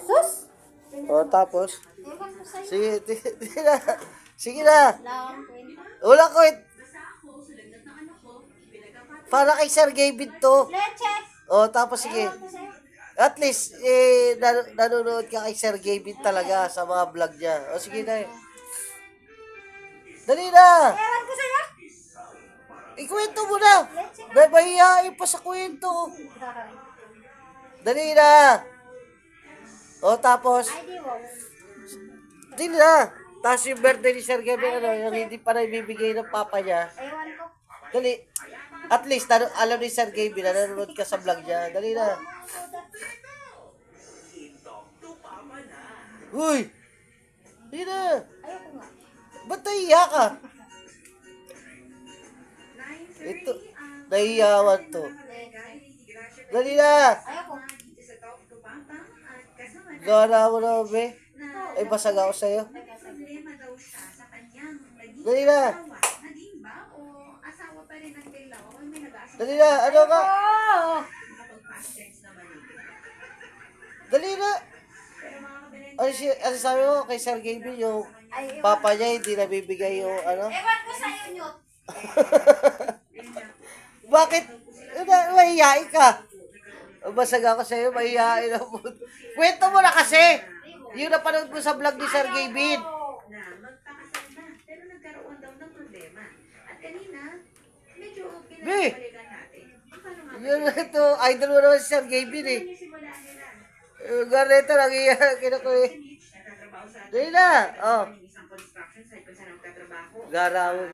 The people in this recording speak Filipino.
Sus! O, tapos? Ewan ko sa'yo. Sige, sige na. Sige na. Wala akong kwenta. Wala ko eh. Para kay Sir Gavin to. Leche! O, tapos sige. Ewan ko sa'yo. At least, nanonood ka kay Sir Gavin talaga sa mga vlog niya. O, sige na. Dali na. Ewan ko sa'yo. Ikwento mo na. Mahihain pa sa kwento. Dali na. O, tapos, Ay, di wow. dali na. Tapos yung birthday ni Sir Gavin, yung hindi pa na ibibigay ng papa niya. Ewan ko. Dali. At least, alam ni Sir Gavin na nanonood ka sa vlog niya. Dali na. Uy! Dali na. Ayoko nga. Ba't nahiya ka? Ito, nahiyawan to. Dali na. Ayoko. Gana mo na, be. Ay, basag ako sa'yo. Dali na. Dali na. Ano ka? Oh! Dali na. Ano sabi mo kay Sir Gavin, yung Ay, ewan. papa niya hindi nabibigay yung ano? Ewan ko sa'yo, Nyot. Bakit? Mahihain ka. Basag ako sa'yo, mahihain ako. Kwento mo na kasi. Yung napanood mo sa vlog ni Sir Gavin. Na magpakasal na pero nagkaroon daw ng problema. At kanina, medyo pinagpalikan natin. Paano nga Yun ito, idol mo naman si Sir Gavin eh. simula nila? Ganito, nangiyak kinukuha eh. Nagtatrabaho sa Dali na. Oh. isang construction site kung saan nagtatrabaho. Gara mo.